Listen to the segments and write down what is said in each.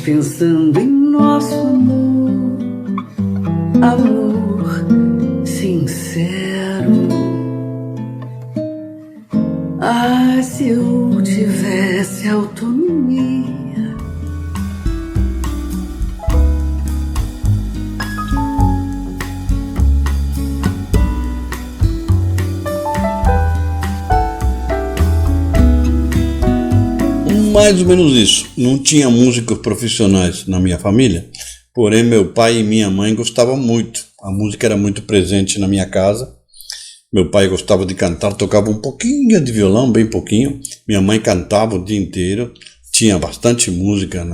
pensando em nosso amor, amor sincero. Ah, se eu tivesse autonomia. Mais ou menos isso. Não tinha músicos profissionais na minha família, porém meu pai e minha mãe gostavam muito. A música era muito presente na minha casa. Meu pai gostava de cantar, tocava um pouquinho de violão, bem pouquinho. Minha mãe cantava o dia inteiro. Tinha bastante música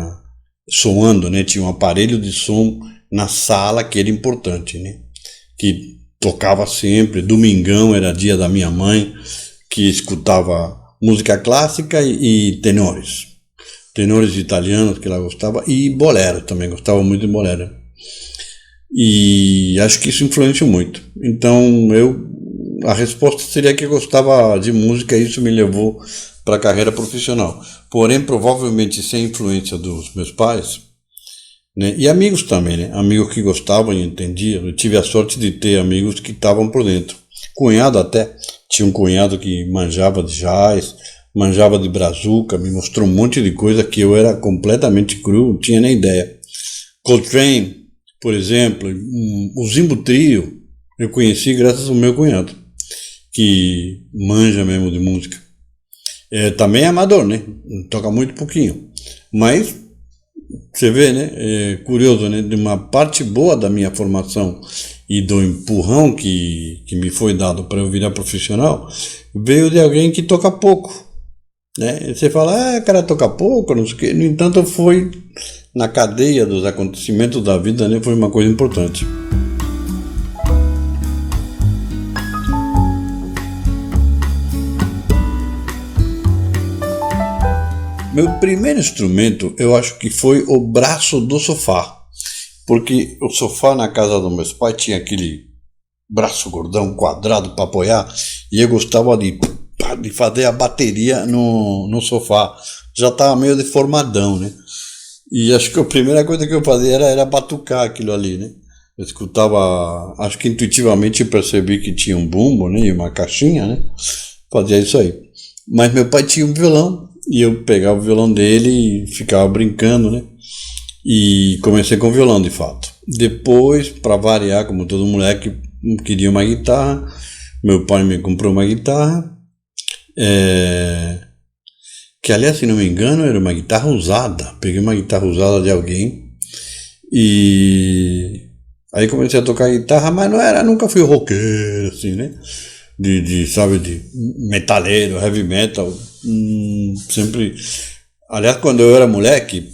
soando, né? Tinha um aparelho de som na sala que era importante, né? Que tocava sempre. Domingão era dia da minha mãe, que escutava música clássica e tenores italianos que ela gostava, e bolero também, gostava muito de bolero, e acho que isso influenciou muito. Então a resposta seria que eu gostava de música, e isso me levou para a carreira profissional, porém provavelmente sem influência dos meus pais, né? E amigos também, né? Amigos que gostavam e entendiam. Eu tive a sorte de ter amigos que estavam por dentro. Cunhado até, tinha um cunhado que manjava de jazz, manjava de brazuca, me mostrou um monte de coisa que eu era completamente cru, não tinha nem ideia. Coltrane, por exemplo, o Zimbo Trio, eu conheci graças ao meu cunhado, que manja mesmo de música. Também é amador, né? Toca muito pouquinho, mas você vê, né? É curioso, né? De uma parte boa da minha formação e do empurrão que me foi dado para eu virar profissional, veio de alguém que toca pouco, né? Você fala, cara, toca pouco, não sei o quê. No entanto, foi na cadeia dos acontecimentos da vida, né? Foi uma coisa importante. Meu primeiro instrumento, eu acho que foi o braço do sofá. Porque o sofá na casa dos meus pais tinha aquele braço gordão, quadrado para apoiar, e eu gostava de fazer a bateria no sofá. Já estava meio deformadão, né? E acho que a primeira coisa que eu fazia era batucar aquilo ali, né? Eu escutava, acho que intuitivamente eu percebi que tinha um bumbo, né? E uma caixinha, né? Fazia isso aí. Mas meu pai tinha um violão, e eu pegava o violão dele e ficava brincando, né? E comecei com violão, de fato. Depois, para variar, como todo moleque queria uma guitarra, meu pai me comprou uma guitarra, que aliás, se não me engano, era uma guitarra usada. Peguei uma guitarra usada de alguém e aí comecei a tocar guitarra, mas nunca fui roqueiro, assim, né? Sabe, de metaleiro, heavy metal, sempre. Aliás, quando eu era moleque,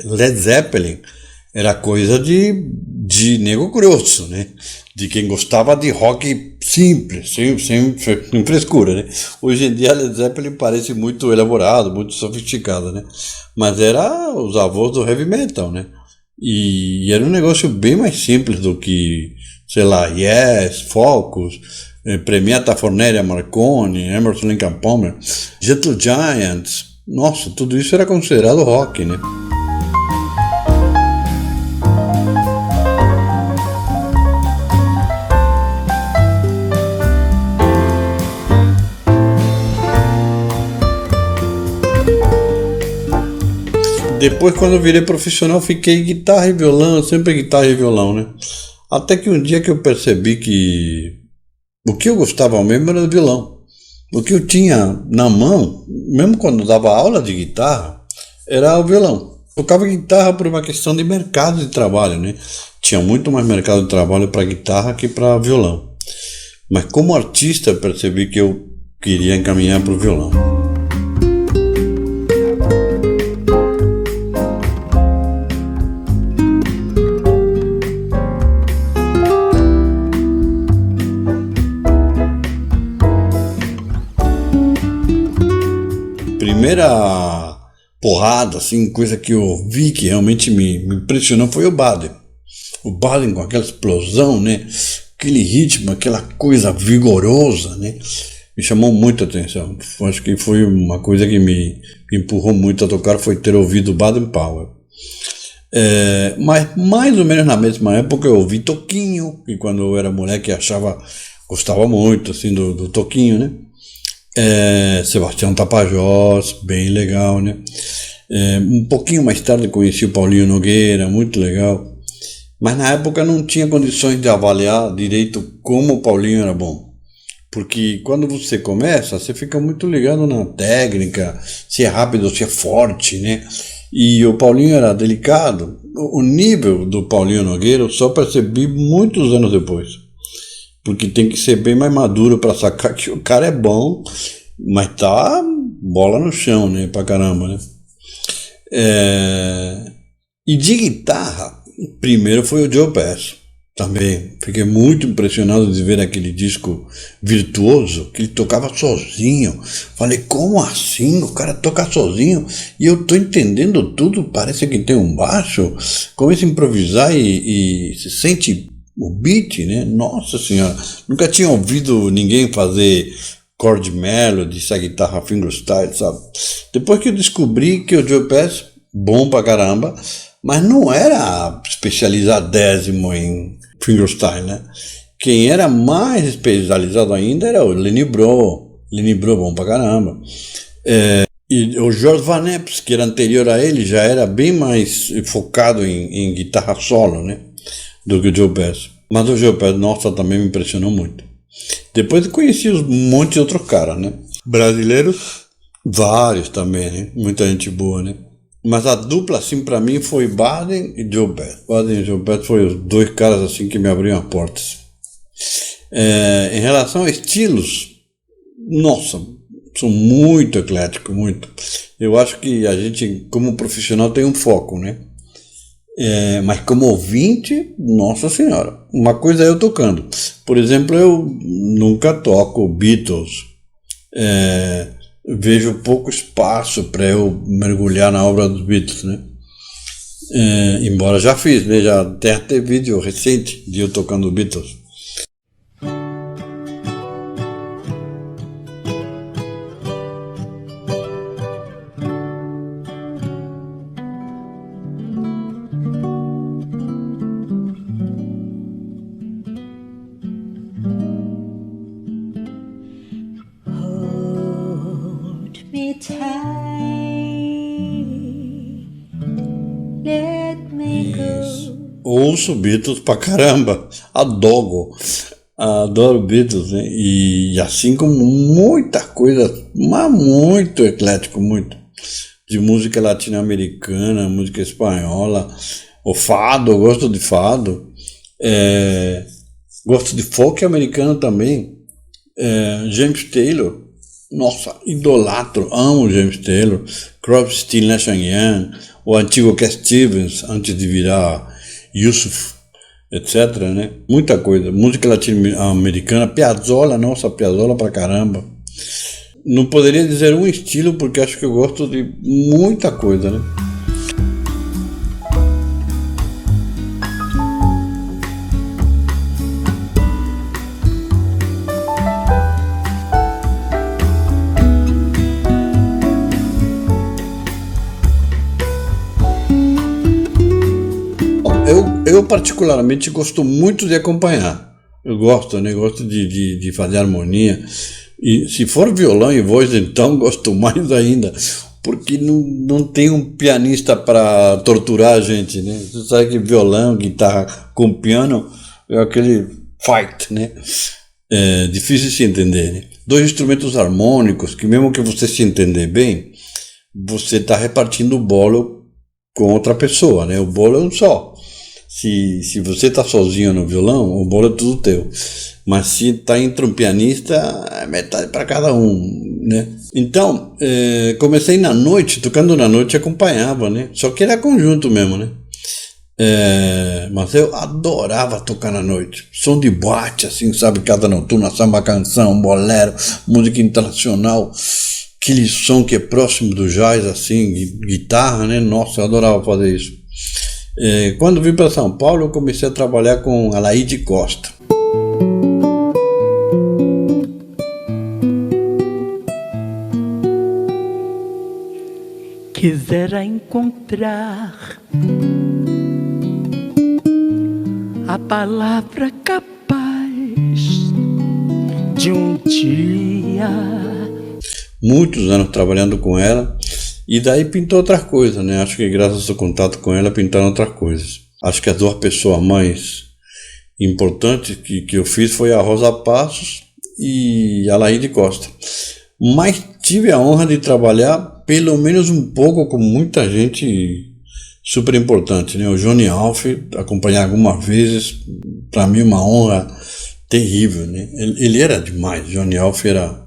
Led Zeppelin era coisa de nego grosso, né? De quem gostava de rock simples, sem frescura, né? Hoje em dia, Led Zeppelin parece muito elaborado, muito sofisticado, né? Mas era os avós do heavy metal, né? E era um negócio bem mais simples do que, sei lá, Yes, Focus, Premiata Forneria Marconi, Emerson Lake and Palmer, Gentle Giants. Nossa, tudo isso era considerado rock, né? Depois, quando eu virei profissional, fiquei guitarra e violão, sempre guitarra e violão, né? Até que um dia que eu percebi que o que eu gostava mesmo era do violão. O que eu tinha na mão, mesmo quando eu dava aula de guitarra, era o violão. Tocava guitarra por uma questão de mercado de trabalho, né? Tinha muito mais mercado de trabalho para guitarra que para violão. Mas como artista, eu percebi que eu queria encaminhar para o violão. Primeira porrada, assim, coisa que eu vi que realmente me impressionou foi o Baden. O Baden com aquela explosão, né? Aquele ritmo, aquela coisa vigorosa, né? Me chamou muito a atenção. Acho que foi uma coisa que me empurrou muito a tocar, foi ter ouvido Baden Powell. Mas mais ou menos na mesma época eu ouvi Toquinho, que quando eu era moleque gostava muito assim do Toquinho, né? Sebastião Tapajós, bem legal, né? Um pouquinho mais tarde conheci o Paulinho Nogueira, muito legal. Mas na época não tinha condições de avaliar direito como o Paulinho era bom. Porque quando você começa, você fica muito ligado na técnica, se é rápido, se é forte, né? E o Paulinho era delicado. O nível do Paulinho Nogueira eu só percebi muitos anos depois. Porque tem que ser bem mais maduro para sacar que o cara é bom, mas tá bola no chão, né? Pra caramba, né? E de guitarra, primeiro foi o Joe Pass. Também fiquei muito impressionado de ver aquele disco virtuoso que ele tocava sozinho. Falei, como assim? O cara toca sozinho e eu tô entendendo tudo. Parece que tem um baixo. Começa a improvisar e se sente o beat, né? Nossa senhora, nunca tinha ouvido ninguém fazer chord melody, essa guitarra fingerstyle, sabe? Depois que eu descobri que o Joe Pass, bom pra caramba, mas não era especializadésimo em fingerstyle, né? Quem era mais especializado ainda era o Lenny Breau, bom pra caramba. E o George Van Epps, que era anterior a ele, já era bem mais focado em guitarra solo, né? Do que o Joe Pass. Mas o Joe Pass, nossa, também me impressionou muito. Depois eu conheci um monte de outros caras, né? Brasileiros, vários também, né? Muita gente boa, né? Mas a dupla, assim, pra mim foi Baden e Joe Pass. Baden e Joe Pass foram os dois caras, assim, que me abriram as portas. Em relação a estilos, nossa, sou muito eclético, muito. Eu acho que a gente, como profissional, tem um foco, né? Mas como ouvinte, nossa senhora, uma coisa é eu tocando. Por exemplo, eu nunca toco Beatles. Vejo pouco espaço para eu mergulhar na obra dos Beatles, né? Embora já fiz, né? Já tem até vídeo recente de eu tocando Beatles. Ouço Beatles pra caramba, adoro Beatles, né? E assim como muita coisa, mas muito eclético, muito, de música latino-americana, música espanhola, o fado, eu gosto de fado, gosto de folk americano também, James Taylor, nossa, idolatro, amo James Taylor, Crosby, Stills, Nash Young, o antigo Cat Stevens, antes de virar Yusuf, etc, né? Muita coisa. Música latino-americana, Piazzolla, nossa, Piazzolla pra caramba. Não poderia dizer um estilo, porque acho que eu gosto de muita coisa, né? Eu particularmente gosto muito de acompanhar. Eu gosto, né? Gosto de fazer harmonia. E se for violão e voz, então gosto mais ainda. Porque não tem um pianista para torturar a gente, né? Você sabe que violão, guitarra com piano é aquele fight, né? É difícil de se entender, né? Dois instrumentos harmônicos que mesmo que você se entender bem, você está repartindo o bolo com outra pessoa, né? O bolo é um só. Se você está sozinho no violão, o bolo é tudo teu. Mas se está entre um pianista, é metade para cada um, né? Então, comecei na noite, tocando na noite acompanhava, né? Só que era conjunto mesmo, né? Mas eu adorava tocar na noite. Som de boate, assim, sabe? Cada noturna, samba canção, bolero, música internacional. Aquele som que é próximo do jazz, assim, guitarra, né? Nossa, eu adorava fazer isso. Quando vim para São Paulo, eu comecei a trabalhar com Alaide Costa. Quisera encontrar palavra capaz de um dia. Muitos anos trabalhando com ela, e daí pintou outra coisa, né? Acho que graças ao contato com ela pintaram outras coisas. Acho que as duas pessoas mais importantes que eu fiz foi a Rosa Passos e a Laíde Costa. Mas tive a honra de trabalhar pelo menos um pouco com muita gente super importante, né? O Johnny Alf, acompanhar algumas vezes, para mim uma honra terrível, né? Ele era demais, Johnny Alf era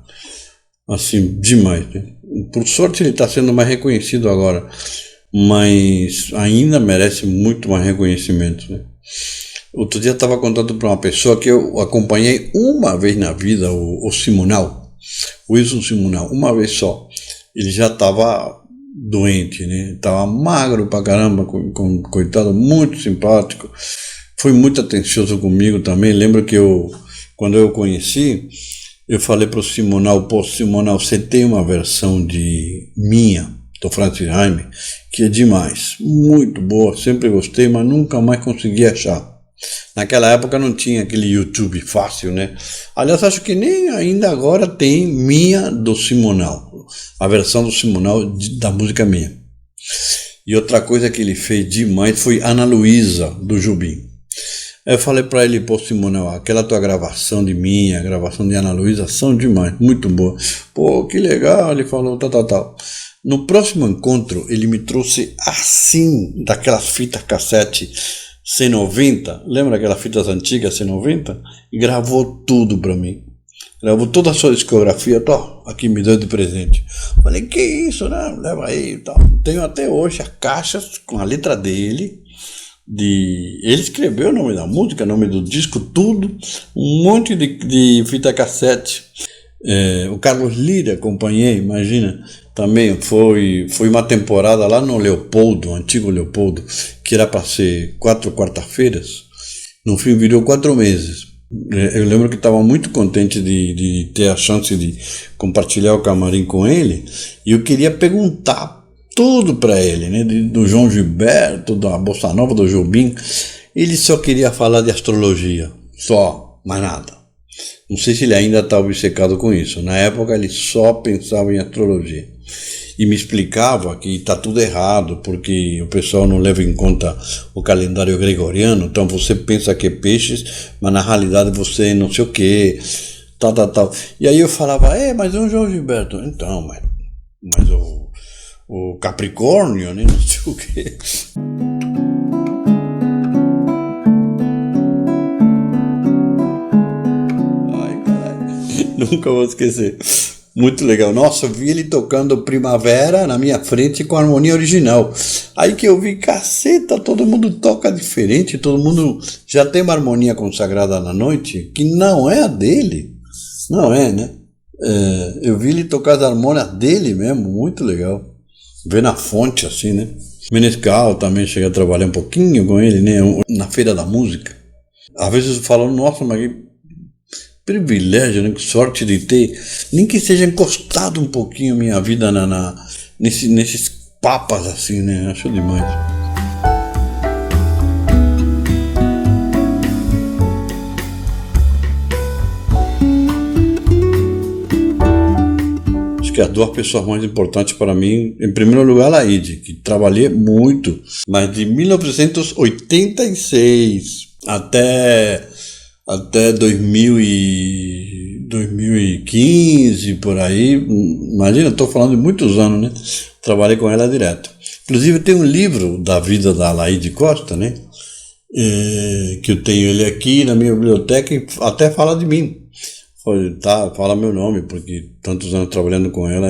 assim, demais, né? Por sorte ele está sendo mais reconhecido agora, mas ainda merece muito mais reconhecimento, né? Outro dia eu estava contando para uma pessoa que eu acompanhei uma vez na vida, o Simonal, o Wilson Simonal, uma vez só. Ele já estava doente, né? Estava magro pra caramba, coitado, muito simpático, foi muito atencioso comigo também. Lembro que quando eu o conheci, eu falei para o Simonal: pô, Simonal, você tem uma versão de minha, do Francis Jaime, que é demais, muito boa, sempre gostei, mas nunca mais consegui achar. Naquela época não tinha aquele YouTube fácil, né? Aliás, acho que nem ainda agora tem minha do Simonal, a versão do Simonal da música minha. E outra coisa que ele fez demais foi Ana Luísa, do Jobim. Eu falei para ele: pô, Simonal, aquela tua gravação de minha, a gravação de Ana Luísa são demais, muito boa. Pô, que legal, ele falou, tal. No próximo encontro, ele me trouxe assim, daquelas fitas cassete C90, lembra aquelas fitas antigas C90? E gravou tudo para mim. Gravou toda a sua discografia, aqui me deu de presente. Falei: que isso, né? Leva aí e tal. Tenho até hoje as caixas com a letra dele. Ele escreveu o nome da música, o nome do disco, tudo, um monte de fita cassete. O Carlos Lira acompanhei, imagina, também foi uma temporada lá no Leopoldo, antigo Leopoldo, que era para ser 4 quarta-feiras, no fim virou 4 meses. Eu lembro que estava muito contente de ter a chance de compartilhar o camarim com ele, e eu queria perguntar tudo para ele, né? Do João Gilberto, da Bossa Nova, do Jobim. Ele só queria falar de astrologia, só, mais nada. Não sei se ele ainda está obcecado com isso. Na época ele só pensava em astrologia e me explicava que está tudo errado, porque o pessoal não leva em conta o calendário gregoriano. Então você pensa que é peixes, mas na realidade você é não sei o que, tal. E aí eu falava: mas é o João Gilberto. Então, mas o Capricórnio, né? Não sei o que. Ai, caralho. Nunca vou esquecer. Muito legal. Nossa, eu vi ele tocando Primavera na minha frente com a harmonia original. Aí que eu vi, caceta, todo mundo toca diferente, todo mundo já tem uma harmonia consagrada na noite, que não é a dele. Não é, né? Eu vi ele tocar as harmonias dele mesmo, muito legal. Ver na fonte assim, né? Menescal também cheguei a trabalhar um pouquinho com ele, né? Na Feira da Música. Às vezes eu falo: nossa, mas que privilégio, né? Que sorte de ter, nem que seja encostado um pouquinho minha vida nesses papas assim, né? Acho demais. Que as duas pessoas mais importantes para mim, em primeiro lugar, a Laíde, que trabalhei muito, mas de 1986 até 2015, por aí, imagina, estou falando de muitos anos, né? Trabalhei com ela direto. Inclusive tem um livro da vida da Laíde Costa, né? Que eu tenho ele aqui na minha biblioteca e até fala de mim. Fala meu nome, porque tantos anos trabalhando com ela,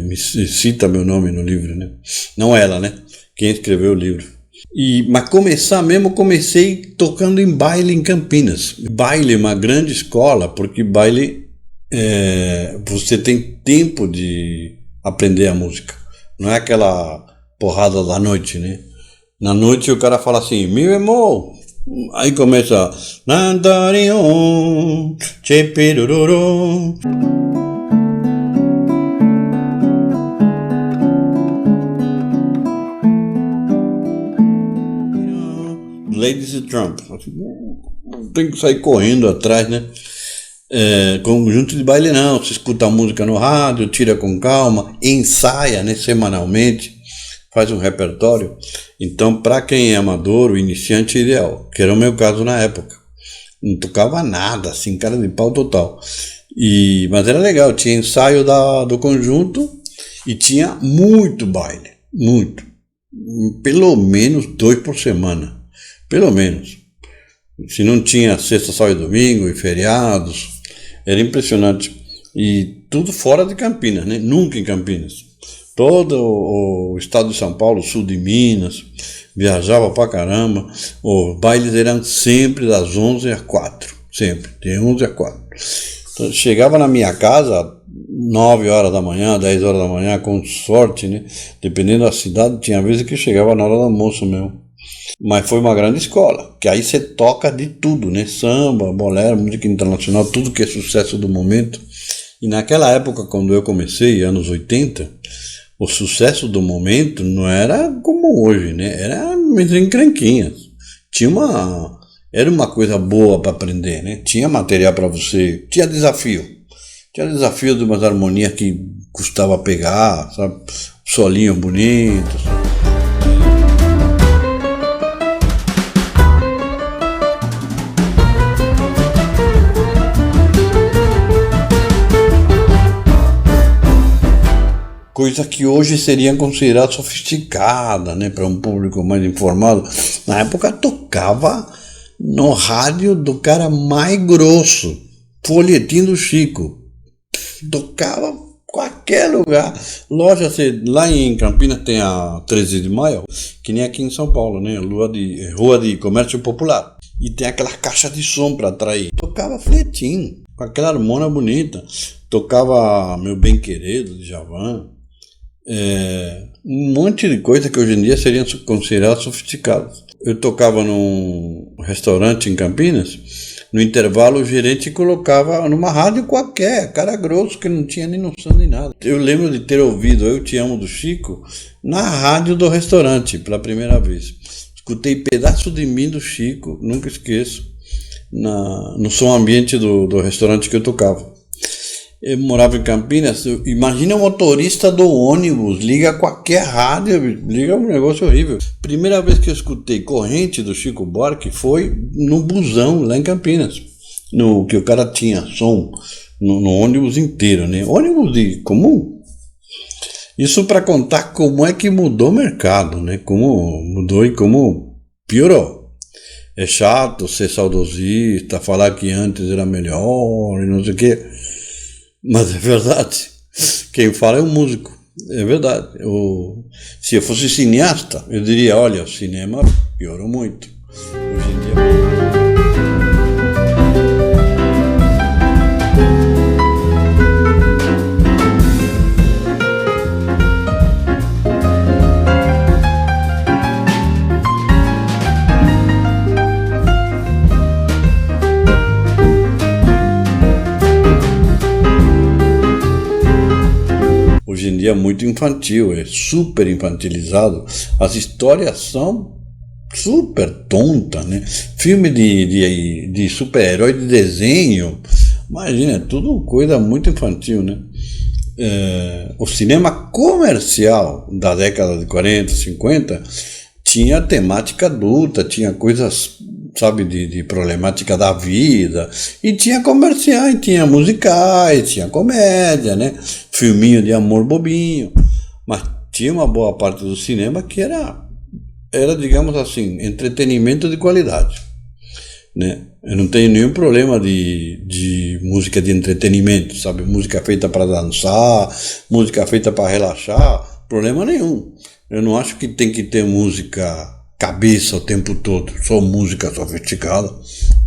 me cita meu nome no livro, né? Não ela, né? Quem escreveu o livro. Mas comecei tocando em baile em Campinas. Baile é uma grande escola, porque baile você tem tempo de aprender a música. Não é aquela porrada da noite, né? Na noite o cara fala assim: mi bemol. Aí começa Nandarion, Chepirururu. Ladies e Trump. Tem que sair correndo atrás, né? Conjunto de baile não, você escuta a música no rádio, tira com calma, ensaia, né, semanalmente, faz um repertório. Então, para quem é amador, o iniciante é ideal, que era o meu caso na época. Não tocava nada, assim, cara de pau total. Mas era legal, tinha ensaio do conjunto e tinha muito baile, muito. Pelo menos 2 por semana, pelo menos. Se não tinha sexta, sábado e domingo e feriados, era impressionante. E tudo fora de Campinas, né? Nunca em Campinas. Todo o estado de São Paulo, sul de Minas, viajava pra caramba. Os bailes eram sempre das 11 às 4, sempre, de 11 às 4. Então, chegava na minha casa 9 horas da manhã, 10 horas da manhã, com sorte, né? Dependendo da cidade, tinha vezes que chegava na hora do almoço mesmo. Mas foi uma grande escola, que aí você toca de tudo, né? Samba, bolero, música internacional, tudo que é sucesso do momento. E naquela época, quando eu comecei, anos 80, o sucesso do momento não era como hoje, né? Era entre encrenquinhas. Era uma coisa boa para aprender, né? Tinha material para você, tinha desafio. Tinha desafio de umas harmonias que custava pegar, sabe? Solinhos bonitos. Coisa que hoje seria considerada sofisticada, né, para um público mais informado. Na época tocava no rádio do cara mais grosso, folhetim do Chico. Tocava em qualquer lugar. Loja, lá em Campinas tem a 13 de maio, que nem aqui em São Paulo, né, Rua de Comércio Popular. E tem aquelas caixas de som para atrair. Tocava folhetim, com aquela harmonia bonita. Tocava Meu Bem Querido, de Djavan. Um monte de coisa que hoje em dia seriam consideradas sofisticadas. Eu tocava num restaurante em Campinas, no intervalo o gerente colocava numa rádio qualquer, cara grosso que não tinha nem noção de nada. Eu lembro de ter ouvido Eu Te Amo do Chico na rádio do restaurante pela primeira vez. Escutei Pedaço de Mim do Chico, nunca esqueço, no som ambiente do restaurante que eu tocava. Eu morava em Campinas, imagina o motorista do ônibus, liga qualquer rádio, liga um negócio horrível. Primeira vez que eu escutei Corrente do Chico Buarque foi no busão, lá em Campinas, que o cara tinha som no ônibus inteiro, né? Ônibus comum. Isso para contar como é que mudou o mercado, né? Como mudou e como piorou. É chato ser saudosista, falar que antes era melhor e não sei o quê. Mas é verdade, quem fala é um músico, é verdade. Se eu fosse cineasta, eu diria, olha, o cinema piorou muito. Hoje em dia... Hoje em dia é muito infantil, é super infantilizado. As histórias são super tontas, né? Filme de super-herói de desenho, imagina, é tudo coisa muito infantil, né? O cinema comercial da década de 40, 50 tinha temática adulta, tinha coisas, sabe, de problemática da vida, e tinha comerciais, tinha musicais, tinha comédia, né? Filminho de amor bobinho, mas tinha uma boa parte do cinema que era digamos assim, entretenimento de qualidade, né? Eu não tenho nenhum problema de música de entretenimento, sabe? Música feita para dançar, música feita para relaxar, problema nenhum. Eu não acho que tem que ter música cabeça o tempo todo, só música sofisticada,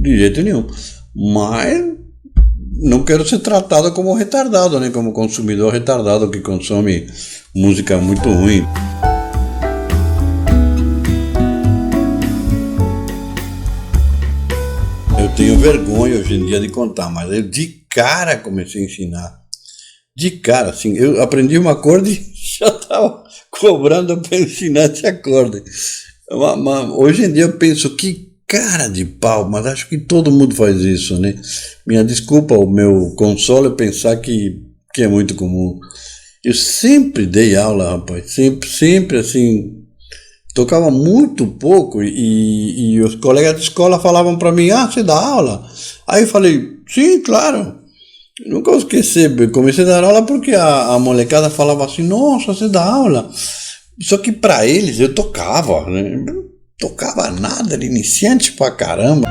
de jeito nenhum. Mas não quero ser tratado como retardado, né? Como consumidor retardado que consome música muito ruim. Eu tenho vergonha hoje em dia de contar, mas eu de cara comecei a ensinar. De cara, assim, eu aprendi uma acorde e já estava cobrando para ensinar esse acorde. Mas hoje em dia eu penso que cara de pau, mas acho que todo mundo faz isso, né? Minha desculpa, o meu consolo é pensar que é muito comum. Eu sempre dei aula, rapaz, sempre assim, tocava muito pouco e os colegas de escola falavam para mim, você dá aula? Aí eu falei, sim, claro. Nunca vou esquecer, comecei a dar aula porque a molecada falava assim, nossa, você dá aula. Só que para eles eu tocava, né? Eu não tocava nada, era iniciante pra caramba.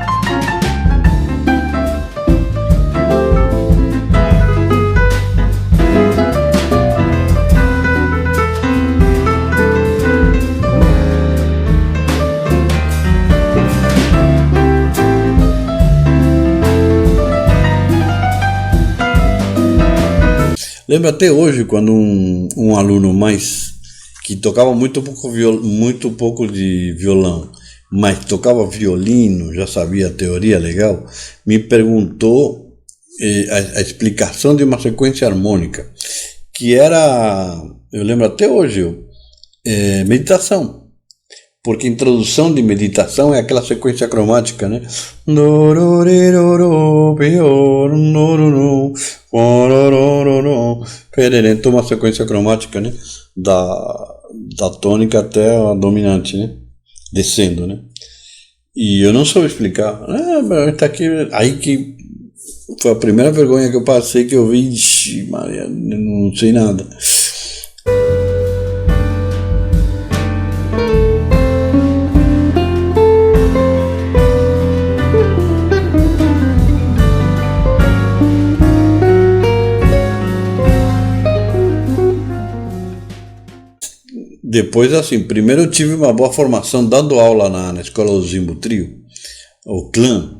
Lembro até hoje quando um aluno mais que tocava muito pouco de violão, mas tocava violino, já sabia a teoria legal, me perguntou a explicação de uma sequência harmônica, que era, eu lembro até hoje, meditação. Porque introdução de meditação é aquela sequência cromática, né? Então uma sequência cromática, né? Da tônica até a dominante, né? Descendo, né? E eu não soube explicar. Tá aqui, aí que foi a primeira vergonha que eu passei, que eu vi, Maria, não sei nada. Depois, assim, primeiro eu tive uma boa formação dando aula na escola do Zimbo Trio, o clã.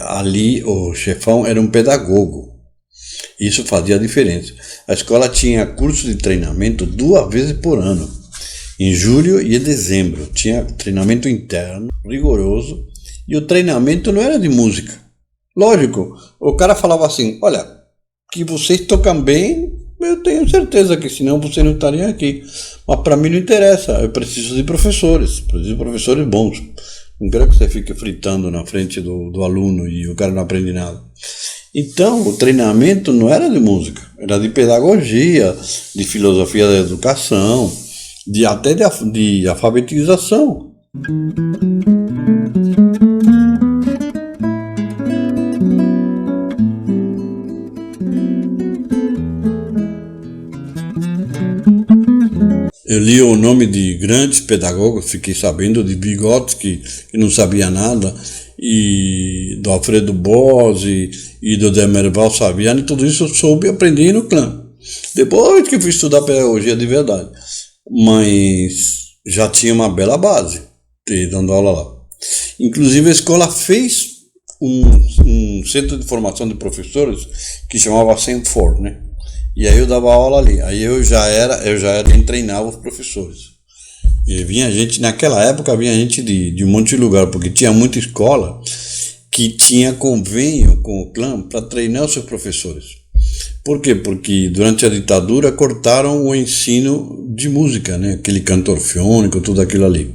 Ali o chefão era um pedagogo. Isso fazia a diferença. A escola tinha curso de treinamento 2 vezes por ano. Em julho e em dezembro. Tinha treinamento interno, rigoroso. E o treinamento não era de música. Lógico, o cara falava assim, olha, que vocês tocam bem, eu tenho certeza que senão vocês não estariam aqui. Mas para mim não interessa, eu preciso de professores bons. Não quero que você fique fritando na frente do aluno e o cara não aprende nada. Então, o treinamento não era de música, era de pedagogia, de filosofia da educação, até de alfabetização. Eu li o nome de grandes pedagogos, fiquei sabendo de Vygotsky, que não sabia nada, e do Alfredo Bose e do Demerval Saviano, e tudo isso eu soube aprender no clã. Depois que fui estudar pedagogia de verdade. Mas já tinha uma bela base, dando aula lá. Inclusive a escola fez um centro de formação de professores que chamava Senfor, né? E aí eu dava aula ali. Aí eu já era quem treinava os professores. E vinha gente, naquela época vinha gente de um monte de lugar, porque tinha muita escola que tinha convênio com o clã para treinar os seus professores. Por quê? Porque durante a ditadura cortaram o ensino de música, né? Aquele canto orfeônico, tudo aquilo ali.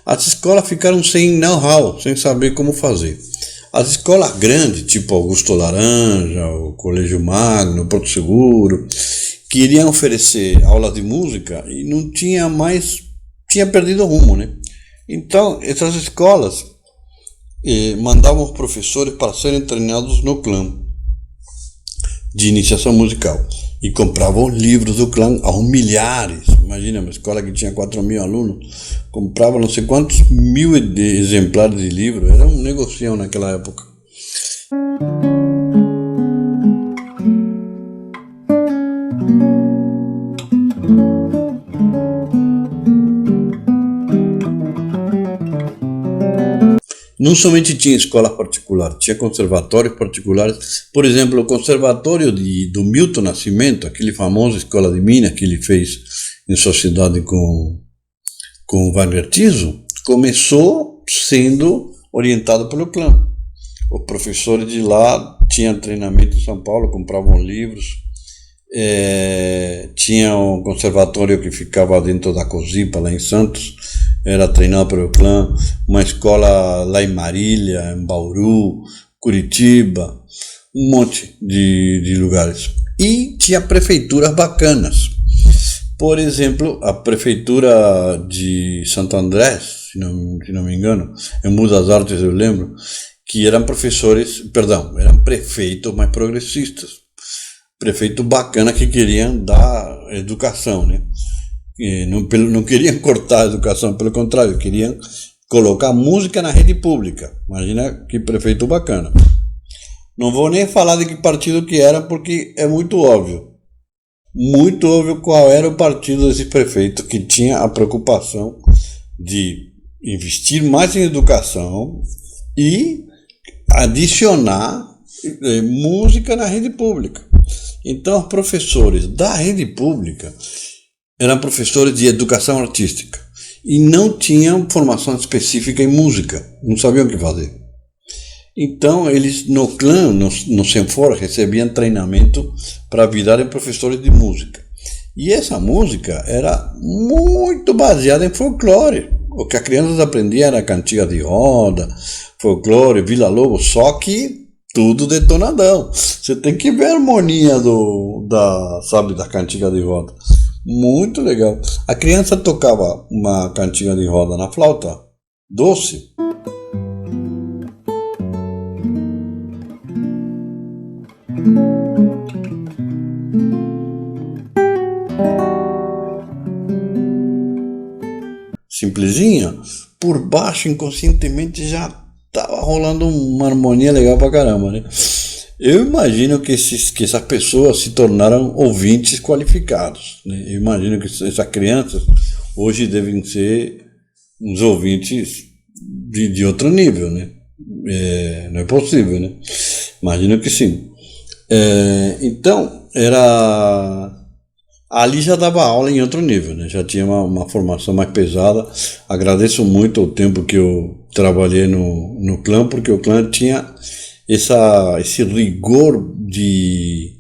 As escolas ficaram sem know-how, sem saber como fazer. As escolas grandes, tipo Augusto Laranja, o Colégio Magno, Porto Seguro, queriam oferecer aulas de música e não tinha mais, tinha perdido o rumo, né? Então, essas escolas mandavam os professores para serem treinados no clã. de iniciação musical. E compravam livros do clã aos milhares. Imagina, uma escola que tinha 4.000 alunos, comprava não sei quantos mil exemplares de livro. Era um negocião naquela época. Não somente tinha escola particular, tinha conservatórios particulares. Por exemplo, o conservatório do Milton Nascimento, aquele famoso escola de Minas que ele fez em sociedade com o Wagner Tiso, começou sendo orientado pelo clã. Os professores de lá tinham treinamento em São Paulo, compravam livros. Tinha um conservatório que ficava dentro da Cosipa, lá em Santos, era treinado pelo clã, uma escola lá em Marília, em Bauru, Curitiba, um monte de lugares. E tinha prefeituras bacanas. Por exemplo, a prefeitura de Santo André, se não me engano, em Mudas Artes eu lembro, que eram eram prefeitos mais progressistas. Prefeito bacana que queriam dar educação, né? E não queriam cortar a educação, pelo contrário, queriam colocar música na rede pública. Imagina que prefeito bacana. Não vou nem falar de que partido que era, porque é muito óbvio qual era o partido desse prefeito, que tinha a preocupação de investir mais em educação e adicionar música na rede pública. Então, os professores da rede pública eram professores de educação artística e não tinham formação específica em música, não sabiam o que fazer. Então, eles no clã, no Senfor, recebiam treinamento para virarem professores de música. E essa música era muito baseada em folclore. O que as crianças aprendiam era cantiga de roda, folclore, Vila Lobos, só que tudo detonadão. Você tem que ver a harmonia da cantiga de roda. Muito legal. A criança tocava uma cantiga de roda na flauta doce. Simplesinha, por baixo inconscientemente já estava rolando uma harmonia legal pra caramba, né? Eu imagino que essas pessoas se tornaram ouvintes qualificados, né? Eu imagino que essas crianças hoje devem ser uns ouvintes de outro nível, né? Não é possível, né? Imagino que sim. Então, ali já dava aula em outro nível, né? Já tinha uma formação mais pesada. Agradeço muito o tempo que eu trabalhei no clã, porque o clã tinha esse rigor de...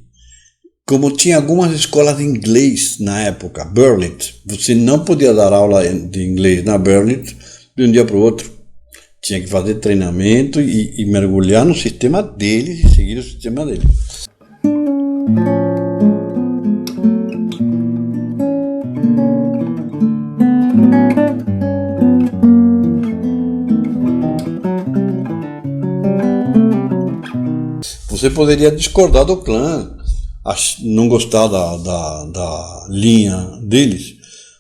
Como tinha algumas escolas de inglês na época, Burlet, você não podia dar aula de inglês na Burlet de um dia para o outro. Tinha que fazer treinamento e mergulhar no sistema deles e seguir o sistema deles. Você poderia discordar do clã, não gostar da linha deles,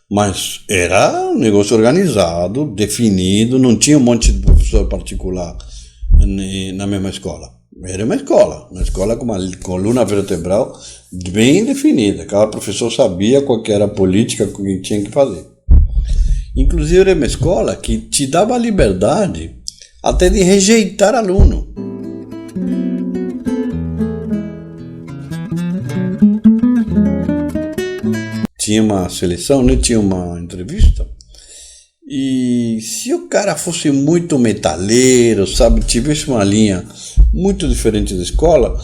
mas era um negócio organizado, definido, não tinha um monte de professor particular na mesma escola. Era uma escola com uma coluna vertebral bem definida. Cada professor sabia qual que era a política que tinha que fazer. Inclusive era uma escola que te dava a liberdade até de rejeitar aluno. Tinha uma seleção, né? Tinha uma entrevista. E se o cara fosse muito metaleiro, sabe, tivesse uma linha muito diferente da escola,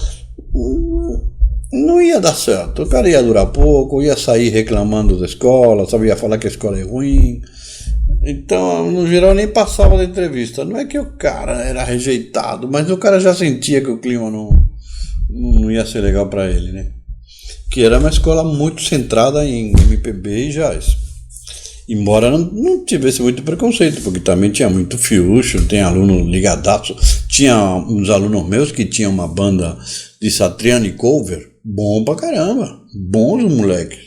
não ia dar certo. O cara ia durar pouco, ia sair reclamando da escola, sabe, ia falar que a escola é ruim. Então, no geral, nem passava da entrevista. Não é que o cara era rejeitado, mas o cara já sentia que o clima não ia ser legal para ele, né? Que era uma escola muito centrada em MPB e jazz. Embora não tivesse muito preconceito, porque também tinha muito fiúcho, tem aluno ligadaço. Tinha uns alunos meus que tinham uma banda de Satriani cover, bom pra caramba, bons os moleques.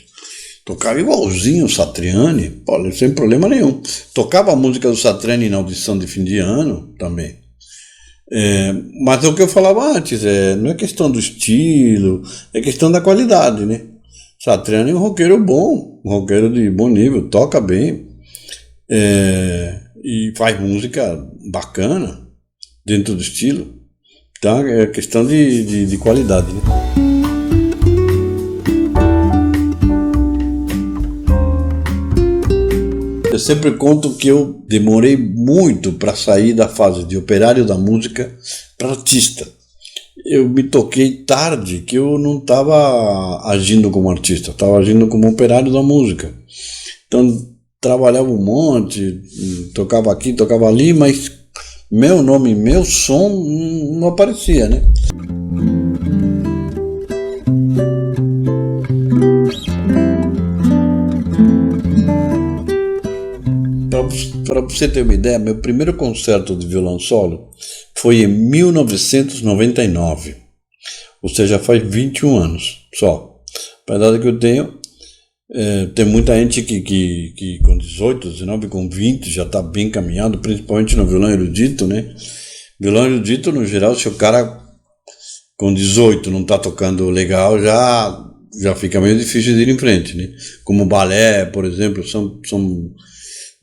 Tocava igualzinho o Satriani, pô, sem problema nenhum. Tocava a música do Satriani na audição de fim de ano também. Mas é o que eu falava antes, não é questão do estilo, é questão da qualidade, né? Satriani é um roqueiro bom, um roqueiro de bom nível, toca bem, e faz música bacana dentro do estilo. Então é questão de qualidade, né? Eu sempre conto que eu demorei muito para sair da fase de operário da música para artista. Eu me toquei tarde que eu não estava agindo como artista, estava agindo como operário da música. Então trabalhava um monte, tocava aqui, tocava ali, mas meu nome, meu som não aparecia, né? Para você ter uma ideia, meu primeiro concerto de violão solo foi em 1999, ou seja, faz 21 anos só. A idade que eu tenho, tem muita gente que com 18, 19, com 20 já está bem caminhado, principalmente no violão erudito, né? Violão erudito, no geral, se o cara com 18 não está tocando legal, já fica meio difícil de ir em frente, né? Como balé, por exemplo, são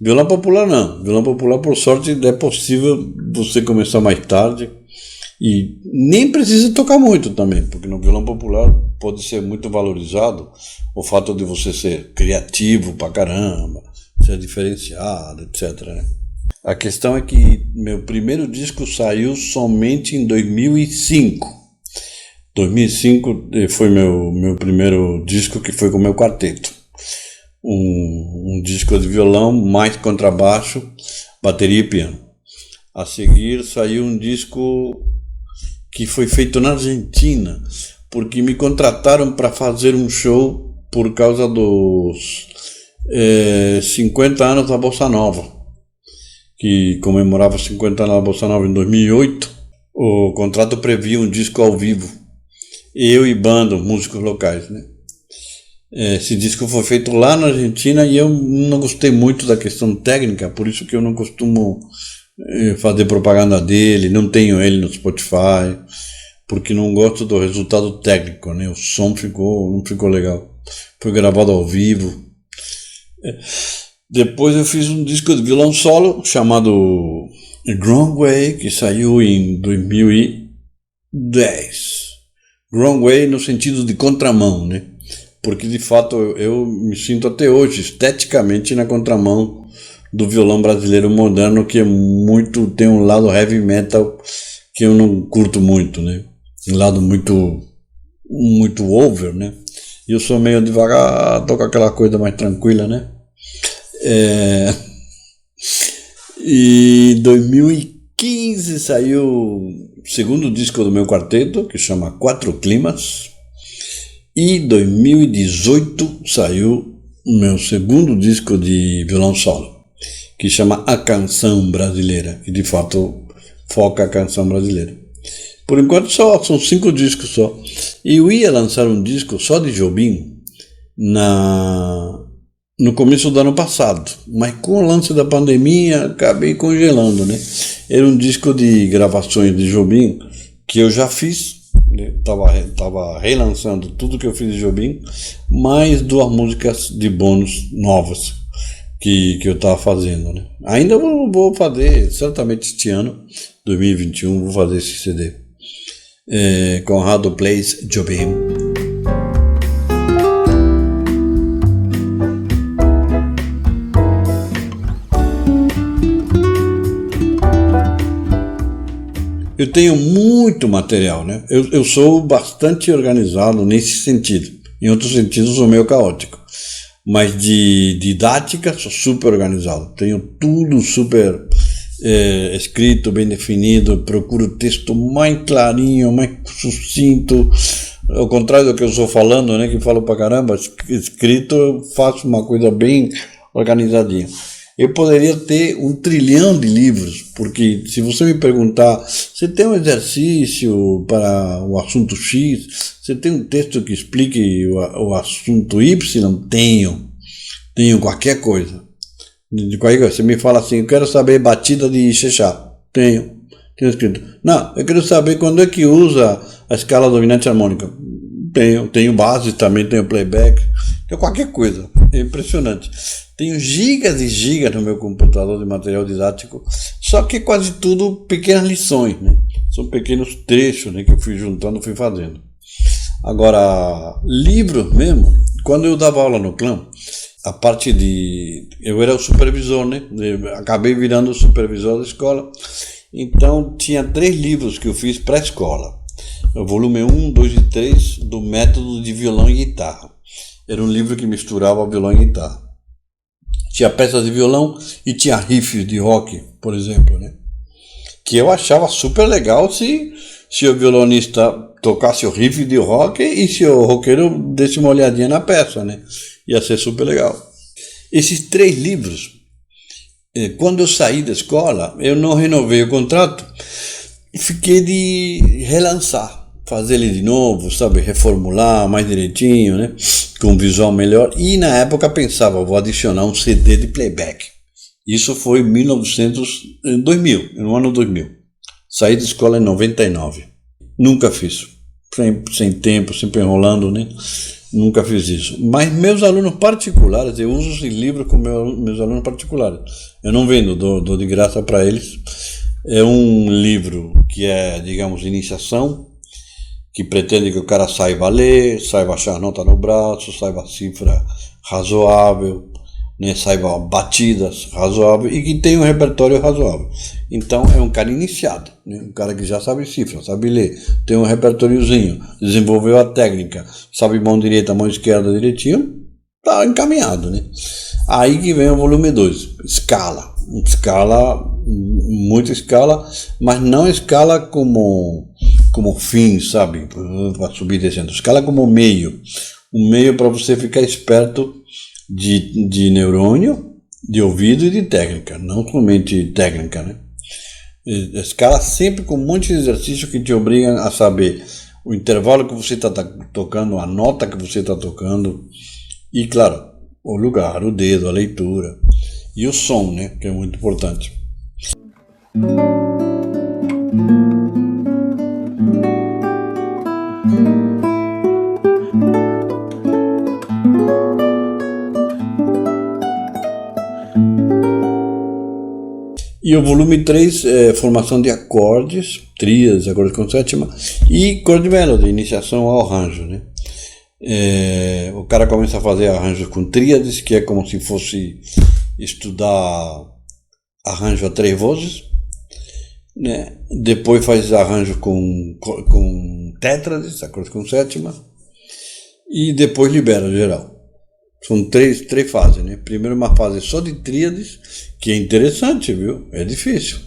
violão popular não. Violão popular, por sorte, é possível você começar mais tarde e nem precisa tocar muito também, porque no violão popular pode ser muito valorizado o fato de você ser criativo pra caramba, ser diferenciado, etc, né? A questão é que meu primeiro disco saiu somente em 2005. 2005 foi meu primeiro disco, que foi com o meu quarteto. Um disco de violão, mais contrabaixo, bateria e piano. A seguir saiu um disco que foi feito na Argentina, porque me contrataram para fazer um show por causa dos 50 anos da Bossa Nova, que comemorava 50 anos da Bossa Nova em 2008. O contrato previa um disco ao vivo, eu e banda, músicos locais, né? Esse disco foi feito lá na Argentina e eu não gostei muito da questão técnica, por isso que eu não costumo fazer propaganda dele, não tenho ele no Spotify, porque não gosto do resultado técnico, né? O som não ficou legal, foi gravado ao vivo. Depois eu fiz um disco de violão solo chamado Wrong Way, que saiu em 2010. Wrong Way no sentido de contramão, né? Porque de fato eu me sinto até hoje esteticamente na contramão do violão brasileiro moderno, que tem um lado heavy metal que eu não curto muito, né? Um lado muito over, né? E eu sou meio devagar, toco aquela coisa mais tranquila, né? E em 2015 saiu o segundo disco do meu quarteto, que chama Quatro Climas. E em 2018 saiu o meu segundo disco de violão solo, que chama A Canção Brasileira, que de fato foca a canção brasileira. Por enquanto são 5 discos só. E eu ia lançar um disco só de Jobim no começo do ano passado, mas com o lance da pandemia acabei congelando, né? Era um disco de gravações de Jobim que eu já fiz. Tava relançando tudo que eu fiz de Jobim, mais 2 músicas de bônus novas que eu tava fazendo, né? Ainda vou fazer, certamente este ano, 2021, vou fazer esse CD. Conrado Plays Jobim. Eu tenho muito material, né? Eu sou bastante organizado nesse sentido. Em outros sentidos, sou meio caótico. Mas de didática, sou super organizado. Tenho tudo super escrito, bem definido. Procuro o texto mais clarinho, mais sucinto. Ao contrário do que eu estou falando, né? Que falo pra caramba, escrito eu faço uma coisa bem organizadinha. Eu poderia ter 1 trilhão de livros, porque se você me perguntar, você tem um exercício para o assunto X, você tem um texto que explique o assunto Y? Tenho qualquer coisa. De qualquer coisa. Você me fala assim, eu quero saber batida de Xexá. Tenho escrito. Não, eu quero saber quando é que usa a escala dominante harmônica. Tenho base também, tenho playback, tenho qualquer coisa. É impressionante. Tenho gigas e gigas no meu computador de material didático, só que quase tudo pequenas lições, né? São pequenos trechos, né, que eu fui juntando, fui fazendo. Agora, livros mesmo, quando eu dava aula no clã, a parte eu era o supervisor, né? Eu acabei virando o supervisor da escola, então tinha 3 livros que eu fiz para a escola. O volume 1, 2 e 3 do método de violão e guitarra. Era um livro que misturava violão e guitarra. Tinha peças de violão e tinha riffs de rock, por exemplo, né? Que eu achava super legal se o violonista tocasse o riff de rock e se o roqueiro desse uma olhadinha na peça, né? Ia ser super legal. Esses 3 livros, quando eu saí da escola, eu não renovei o contrato e fiquei de relançar, fazer ele de novo, sabe? Reformular mais direitinho, né? Com um visual melhor. E na época pensava, vou adicionar um CD de playback. Isso foi em 2000, no ano 2000. Saí da escola em 99. Nunca fiz. Sem tempo, sempre enrolando, né? Nunca fiz isso. Mas meus alunos particulares, eu uso esse livro com meus alunos particulares. Eu não vendo, dou de graça para eles. É um livro que é, digamos, iniciação, que pretende que o cara saiba ler, saiba achar a nota no braço, saiba a cifra razoável, né, saiba batidas razoáveis e que tenha um repertório razoável. Então é um cara iniciado, né, um cara que já sabe cifra, sabe ler, tem um repertóriozinho, desenvolveu a técnica, sabe mão direita, mão esquerda direitinho, tá encaminhado, né? Aí que vem o volume 2, escala, muita escala, mas não escala como fim, sabe, para subir e descendo, escala como meio, um meio para você ficar esperto de neurônio, de ouvido e de técnica, não somente técnica, né? Escala sempre com um monte de exercício que te obrigam a saber o intervalo que você está tocando, a nota que você está tocando e, claro, o lugar, o dedo, a leitura e o som, né, que é muito importante. E o volume 3 é formação de acordes, tríades, acordes com sétima, e chord melody, iniciação ao arranjo, né? O cara começa a fazer arranjos com tríades, que é como se fosse estudar arranjo a 3 vozes, né? Depois faz arranjo com tétrades, acordes com sétima, e depois libera geral. São três fases, né? Primeiro uma fase só de tríades, que é interessante, viu? É difícil.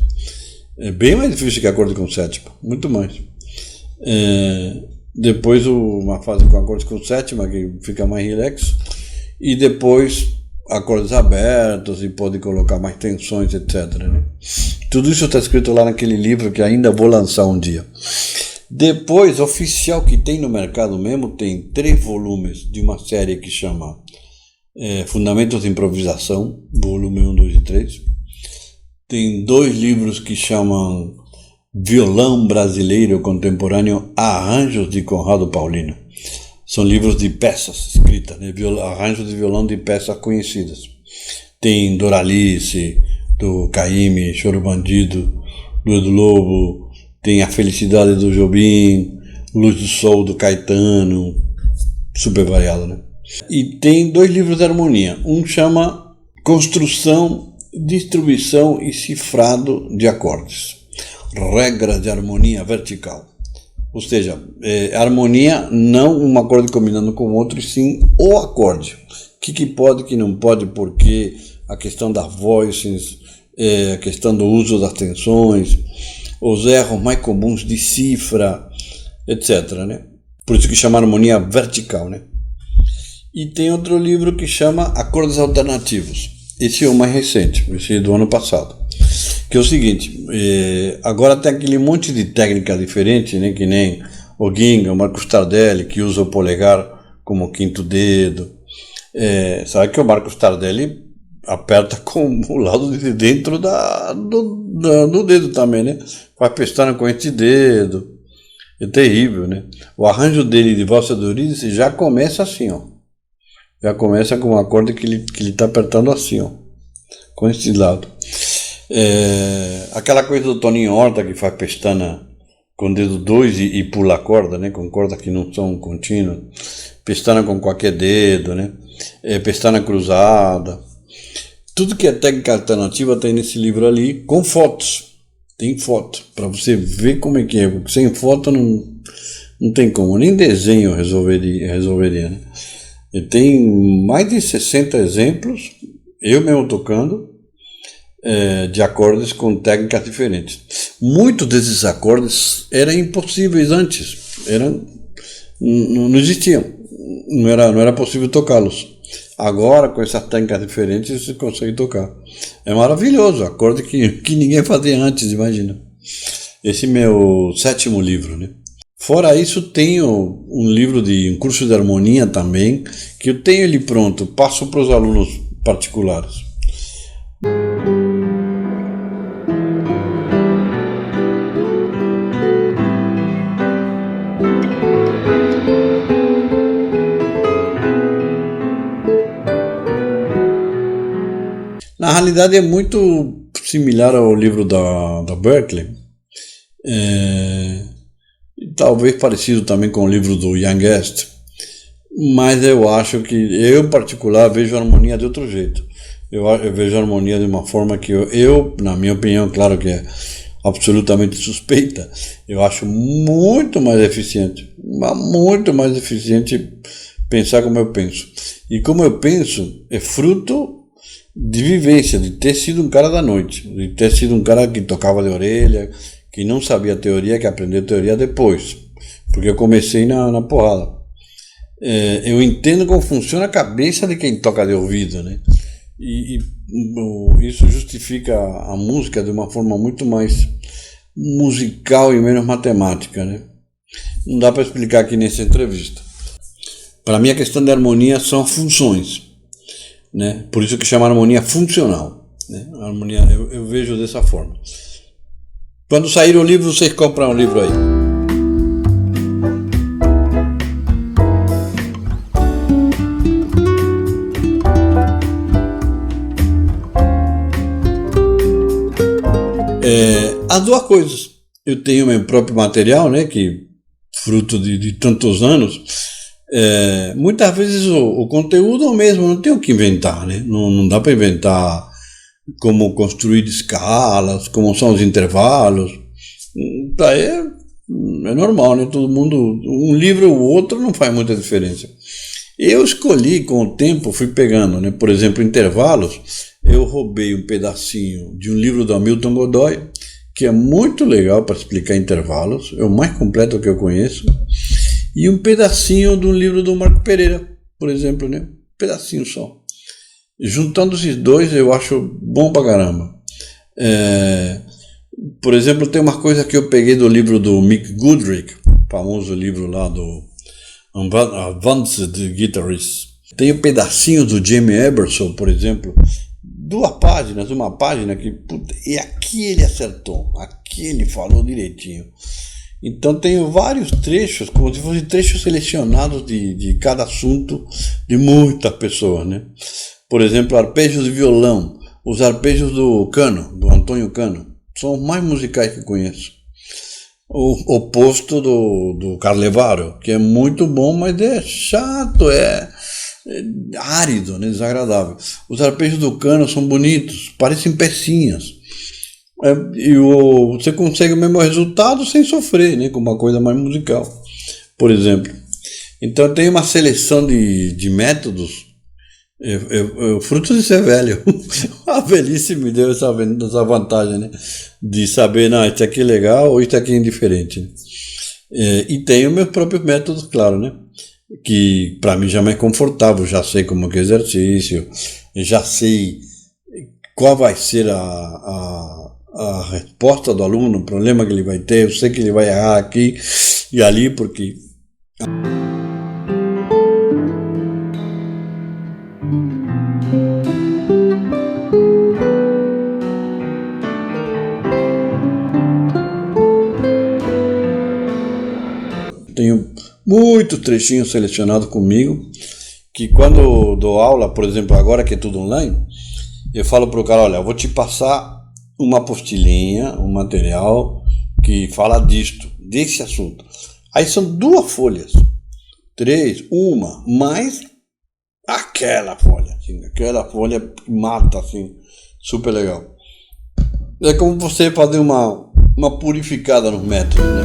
É bem mais difícil que acorde com sétima, muito mais. Depois uma fase com acordes com sétima, que fica mais relax. E depois acordes abertos e pode colocar mais tensões, etc, né? Tudo isso está escrito lá naquele livro que ainda vou lançar um dia. Depois, oficial que tem no mercado mesmo, tem 3 volumes de uma série que chama Fundamentos de Improvisação, volume 1, 2 e 3. Tem 2 livros que chamam Violão Brasileiro Contemporâneo, Arranjos de Conrado Paulino. São livros de peças escritas, né? Arranjos de violão de peças conhecidas. Tem Doralice, do Caymmi, Choro Bandido, do Edu Lobo, tem A Felicidade do Jobim, Luz do Sol do Caetano, super variado, né? E tem 2 livros de harmonia. Um chama Construção, Distribuição e Cifrado de Acordes. Regras de harmonia vertical. Ou seja, harmonia não um acorde combinando com o outro, e sim o acorde. O que pode, o que não pode, porque a questão das voices, a questão do uso das tensões, os erros mais comuns de cifra, etc, né? Por isso que chama harmonia vertical, né? E tem outro livro que chama Acordes Alternativos. Esse é o mais recente, esse é do ano passado. Que é o seguinte, agora tem aquele monte de técnica diferente, né? Que nem o Ginga, o Marcos Tardelli, que usa o polegar como quinto dedo. Sabe que o Marcos Tardelli aperta com o lado de dentro do dedo também, né? Faz pestana com esse dedo. É terrível, né? O arranjo dele de Valsa de Eurídice já começa assim, ó. Já começa com uma corda que ele tá apertando assim, ó. Com esse lado. Aquela coisa do Toninho Horta que faz pestana com o dedo 2 e pula a corda, né? Com cordas que não são contínuas. Pestana com qualquer dedo, né? Pestana cruzada. Tudo que é técnica alternativa tem nesse livro ali, com fotos. Tem foto, para você ver como é que é. Porque sem foto não tem como. Nem desenho resolveria, né? E tem mais de 60 exemplos, eu mesmo tocando, de acordes com técnicas diferentes. Muitos desses acordes eram impossíveis antes. Não existiam. Não era possível tocá-los. Agora, com essas técnicas diferentes, você consegue tocar. É maravilhoso, acorde que ninguém fazia antes, imagina. Esse é meu 7º livro, né? Fora isso, tenho um curso de harmonia também, que eu tenho ele pronto, passo para os alunos particulares. Na realidade é muito similar ao livro da Berkeley, talvez parecido também com o livro do Jan Guest, mas eu acho que eu em particular vejo a harmonia de outro jeito. Eu vejo a harmonia de uma forma que eu, na minha opinião, claro que é absolutamente suspeita, eu acho muito mais eficiente pensar como eu penso. E como eu penso é fruto de vivência, de ter sido um cara da noite, de ter sido um cara que tocava de orelha, que não sabia teoria, que aprendeu teoria depois, porque eu comecei na porrada. Eu entendo como funciona a cabeça de quem toca de ouvido, né? E isso justifica a música de uma forma muito mais musical e menos matemática, né? Não dá para explicar aqui nessa entrevista. Para mim a questão da harmonia são funções, né? Por isso que chama harmonia funcional, né? A harmonia eu vejo dessa forma. Quando sair o livro, vocês compram o livro aí. As duas coisas. Eu tenho meu próprio material, né? Que fruto de tantos anos. Muitas vezes o conteúdo é o mesmo, não tem o que inventar, né? Não dá para inventar como construir escalas, como são os intervalos. É normal, né? Todo mundo, um livro ou outro não faz muita diferença. Eu escolhi, com o tempo, fui pegando, né? Por exemplo, intervalos, eu roubei um pedacinho de um livro do Hamilton Godoy, que é muito legal para explicar intervalos, é o mais completo que eu conheço, e um pedacinho de um livro do Marco Pereira, por exemplo, né? Um pedacinho só. Juntando esses dois, eu acho bom pra caramba. Por exemplo, tem uma coisa que eu peguei do livro do Mick Goodrick, famoso livro lá do Advanced Guitarist. Tem um pedacinho do Jamie Eberson, por exemplo, 2 páginas, uma página que, e aqui ele acertou, aqui ele falou direitinho. Então tenho vários trechos, como se fossem trechos selecionados de cada assunto de muitas pessoas, né? Por exemplo, arpejos de violão, os arpejos do Cano, do Antônio Cano, são os mais musicais que eu conheço. O oposto do Carlevaro, que é muito bom, mas é chato, é árido, né? Desagradável. Os arpejos do Cano são bonitos, parecem pecinhas. E você consegue o mesmo resultado sem sofrer, né? Com uma coisa mais musical, por exemplo. Então tem uma seleção de métodos, fruto de ser velho. A velhice me deu essa vantagem, né? De saber, não, isso aqui é legal ou isso aqui é indiferente. E tenho meus próprios métodos, claro, né? Que para mim já é mais confortável, já sei como que é exercício, já sei qual vai ser a resposta do aluno, o problema que ele vai ter. Eu sei que ele vai errar aqui e ali, porque tenho muitos trechinhos selecionados comigo, que quando eu dou aula, por exemplo, agora que é tudo online, eu falo para o cara, olha, eu vou te passar uma apostilinha, um material que fala desse assunto. Aí são 2 folhas, 3, uma, mais aquela folha que mata, assim, super legal. É como você fazer uma purificada nos métodos, né?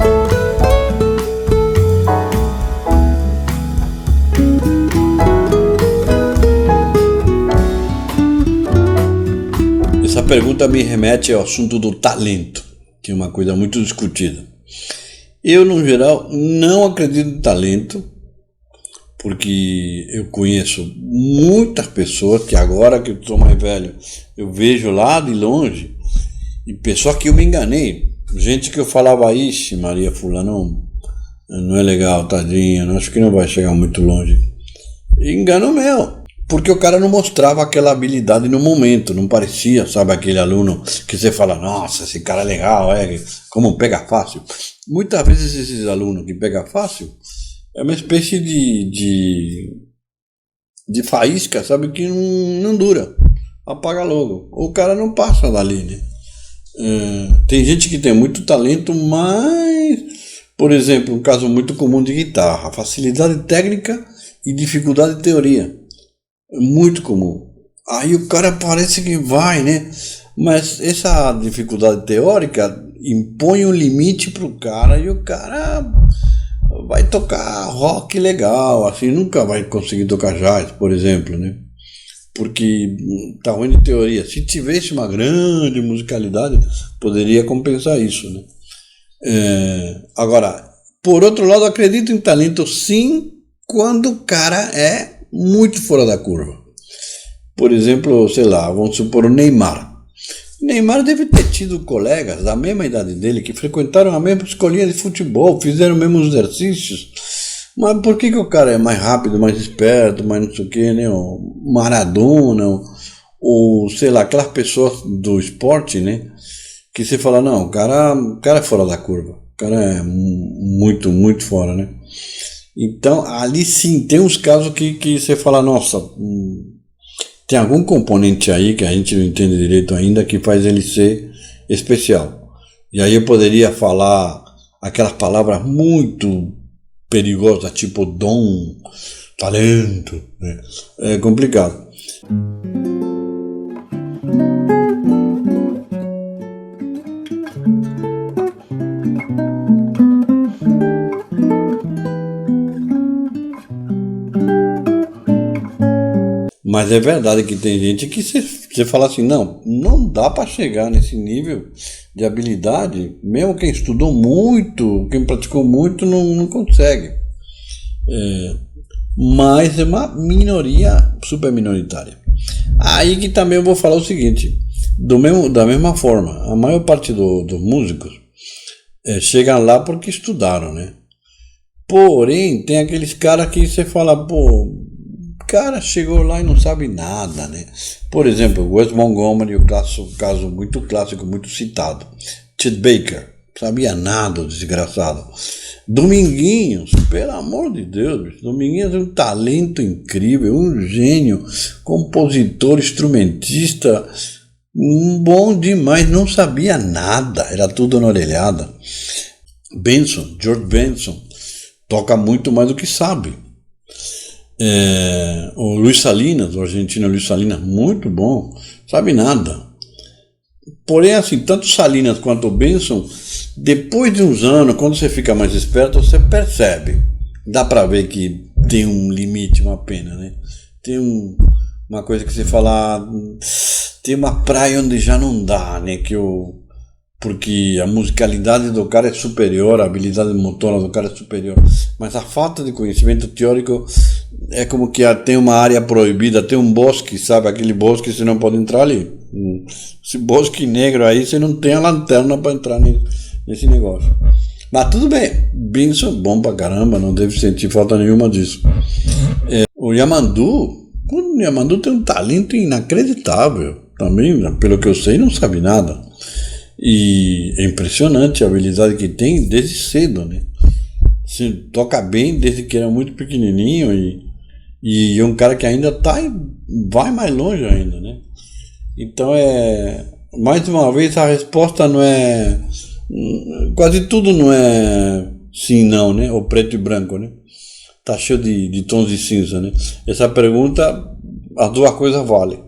Essa pergunta me remete ao assunto do talento, que é uma coisa muito discutida. Eu, no geral, não acredito em talento, porque eu conheço muitas pessoas que agora que eu estou mais velho, eu vejo lá de longe, e pessoas que eu me enganei. Gente que eu falava, ixi, Maria Fulano, não é legal, tadinha, acho que não vai chegar muito longe. Engano meu. Porque o cara não mostrava aquela habilidade no momento, não parecia, sabe, aquele aluno que você fala, nossa, esse cara é legal, como pega fácil. Muitas vezes esses alunos que pegam fácil é uma espécie de faísca, sabe, que não dura, apaga logo. O cara não passa dali, né? Tem gente que tem muito talento, mas, por exemplo, um caso muito comum de guitarra, facilidade técnica e dificuldade de teoria. Muito comum. Aí o cara parece que vai, né? Mas essa dificuldade teórica impõe um limite pro cara e o cara vai tocar rock legal, assim, nunca vai conseguir tocar jazz, por exemplo, né? Porque tá ruim de teoria. Se tivesse uma grande musicalidade, poderia compensar isso, né? Agora, por outro lado, acredito em talento sim, quando o cara é muito fora da curva. Por exemplo, sei lá, vamos supor o Neymar. Neymar deve ter tido colegas da mesma idade dele que frequentaram a mesma escolinha de futebol, fizeram os mesmos exercícios. Mas por que o cara é mais rápido, mais esperto, mais não sei o que, né? O Maradona, ou sei lá, aquelas pessoas do esporte, né? Que você fala, não, o cara é fora da curva. O cara é muito, muito fora, né? Então, ali sim, tem uns casos que você fala, nossa, tem algum componente aí que a gente não entende direito ainda que faz ele ser especial. E aí eu poderia falar aquelas palavras muito perigosas, tipo dom, talento, né? É complicado. Mas é verdade que tem gente que você fala assim, não dá para chegar nesse nível de habilidade, mesmo quem estudou muito, quem praticou muito, não consegue. Mas é uma minoria super minoritária. Aí que também eu vou falar o seguinte, da mesma forma, a maior parte dos músicos chegam lá porque estudaram, né? Porém, tem aqueles caras que você fala, pô, cara chegou lá e não sabe nada, né? Por exemplo, Wes Montgomery, o caso muito clássico, muito citado. Chet Baker, sabia nada, o desgraçado. Dominguinhos, pelo amor de Deus, Dominguinhos é um talento incrível, um gênio, compositor, instrumentista, bom demais, não sabia nada, era tudo na orelhada. George Benson, toca muito mais do que sabe. O Luis Salinas, o argentino Luis Salinas, muito bom, sabe nada. Porém, assim, tanto Salinas quanto o Benson, depois de uns anos, quando você fica mais esperto, você percebe, dá pra ver que tem um limite, uma pena, né? Tem uma coisa que você fala, tem uma praia onde já não dá, né? Porque a musicalidade do cara é superior, a habilidade motora do cara é superior, mas a falta de conhecimento teórico é como que tem uma área proibida, tem um bosque, sabe, aquele bosque você não pode entrar ali. Esse bosque negro aí, você não tem a lanterna para entrar nesse negócio. Mas tudo bem, Binson é bom pra caramba, não deve sentir falta nenhuma disso. O Yamandu tem um talento inacreditável. Também, pelo que eu sei, não sabe nada. E é impressionante a habilidade que tem desde cedo, né? Você toca bem desde que era muito pequenininho e é um cara que ainda vai mais longe ainda, né? Então mais uma vez a resposta não é, quase tudo não é sim, não, né? Ou preto e branco, né? Tá cheio de tons de cinza, né? Essa pergunta, as duas coisas valem.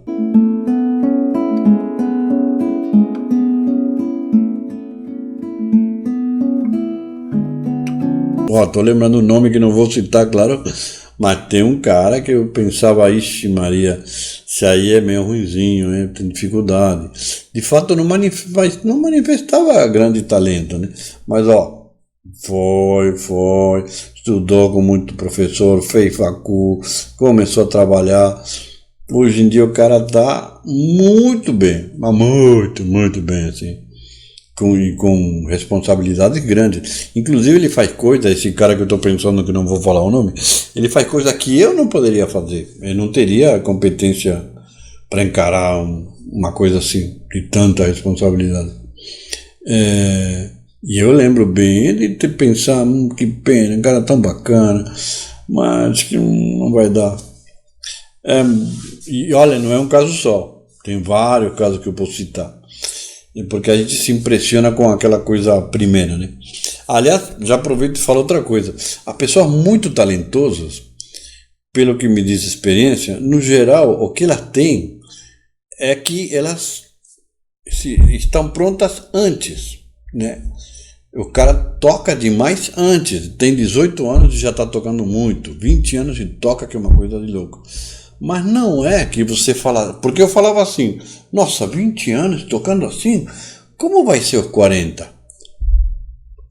Tô lembrando o nome que não vou citar, claro, mas tem um cara que eu pensava, ixi Maria, se aí é meio ruinzinho, né? Tem dificuldade. De fato não manifestava grande talento, né? Mas foi, estudou com muito professor, fez facul, começou a trabalhar. Hoje em dia o cara tá muito bem, mas muito bem, assim. Com responsabilidades grandes. Inclusive ele faz coisa, esse cara que eu estou pensando que não vou falar o nome, ele faz coisa que eu não poderia fazer. Eu não teria competência para encarar uma coisa assim, de tanta responsabilidade. E eu lembro bem de ter pensado, que pena, um cara tão bacana, mas acho que não vai dar. E olha, não é um caso só, tem vários casos que eu posso citar. Porque a gente se impressiona com aquela coisa primeira, né? Aliás, já aproveito e falo outra coisa. As pessoas muito talentosas, pelo que me diz experiência, no geral, o que elas têm é que elas estão prontas antes, né? O cara toca demais antes, tem 18 anos e já está tocando muito, 20 anos e toca, que é uma coisa de louco. Mas não é que você fala, porque eu falava assim, nossa, 20 anos tocando assim, como vai ser os 40?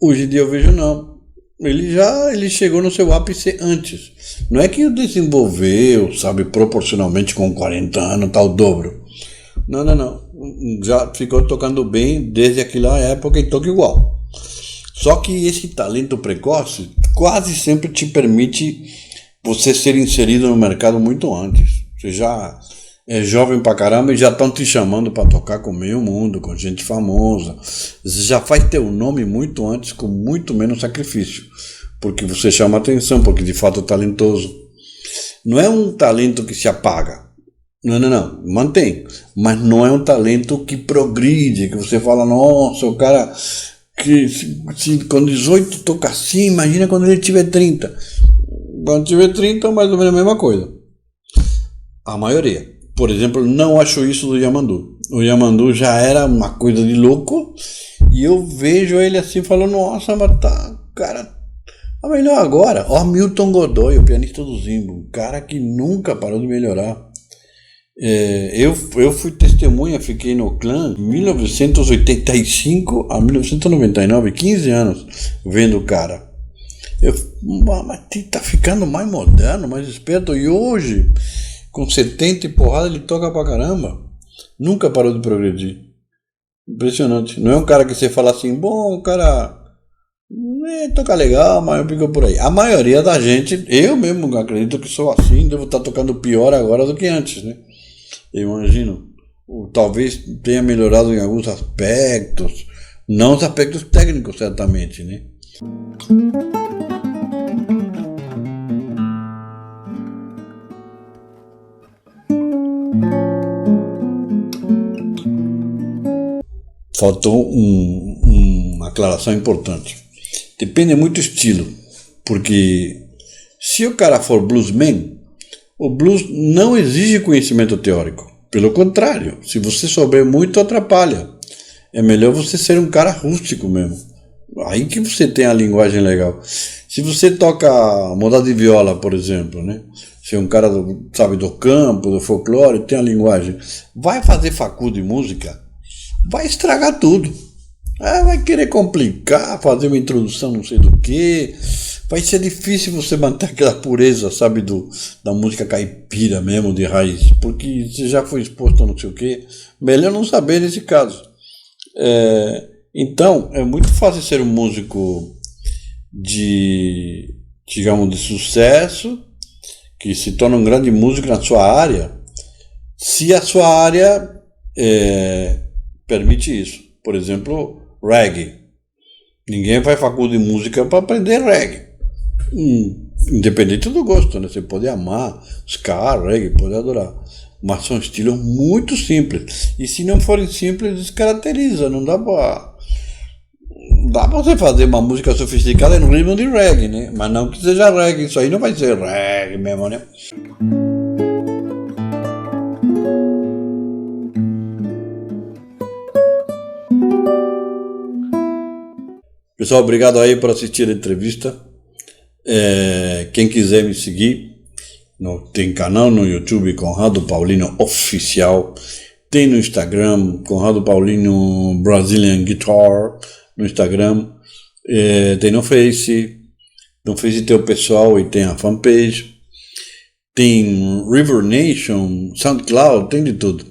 Hoje em dia eu vejo não, ele chegou no seu ápice antes. Não é que o desenvolveu, sabe, proporcionalmente com 40 anos, tá o dobro. Não, já ficou tocando bem desde aquela época e toca igual. Só que esse talento precoce quase sempre te permite você ser inserido no mercado muito antes. Você já é jovem pra caramba e já estão te chamando para tocar com meio mundo, com gente famosa. Você já faz teu nome muito antes, com muito menos sacrifício, porque você chama atenção, porque de fato é talentoso. Não é um talento que se apaga. Não, mantém. Mas não é um talento que progride, que você fala, nossa, o cara que se com 18 toca assim, imagina quando ele tiver 30. Quando tiver 30, mais ou menos a mesma coisa. A maioria. Por exemplo, não acho isso do Yamandu. O Yamandu já era uma coisa de louco e eu vejo ele assim falando, nossa, mas tá, cara, tá melhor agora. Milton Godoy, o pianista do Zimbo, um cara que nunca parou de melhorar. Eu fui testemunha, fiquei no clã de 1985 a 1999, 15 anos vendo o cara. Mas tá ficando mais moderno, mais esperto. E hoje, com 70 e porrada, ele toca pra caramba. Nunca parou de progredir. Impressionante. Não é um cara que você fala assim, bom, o cara toca legal, mas eu fico por aí. A maioria da gente, eu mesmo acredito que sou assim, devo estar tocando pior agora do que antes, né? Eu imagino. Talvez tenha melhorado em alguns aspectos, não os aspectos técnicos, certamente, né? Faltou uma aclaração importante. Depende muito do estilo, porque se o cara for bluesman, o blues não exige conhecimento teórico. Pelo contrário, se você souber muito, atrapalha. É melhor você ser um cara rústico mesmo. Aí que você tem a linguagem legal. Se você toca moda de viola, por exemplo, né? Se é um cara do campo, do folclore, tem a linguagem. Vai fazer facul de música, vai estragar tudo. Vai querer complicar, fazer uma introdução não sei do que, vai ser difícil você manter aquela pureza, sabe, da música caipira mesmo, de raiz, porque você já foi exposto a não sei o quê. Melhor não saber nesse caso. Então, é muito fácil ser um músico digamos, de sucesso, que se torna um grande músico na sua área, se a sua área permite isso. Por exemplo, reggae. Ninguém faz faculdade de música para aprender reggae. Independente do gosto, né? Você pode amar ska, reggae, pode adorar. Mas são estilos muito simples. E se não forem simples, descaracteriza. Não dá para você fazer uma música sofisticada no ritmo de reggae, né? Mas não que seja reggae. Isso aí não vai ser reggae mesmo, né? Pessoal, obrigado aí por assistir a entrevista. Quem quiser me seguir, tem canal no YouTube Conrado Paulino Oficial, tem no Instagram Conrado Paulino Brazilian Guitar no Instagram, tem no Face tem o pessoal e tem a fanpage, tem River Nation, SoundCloud, tem de tudo.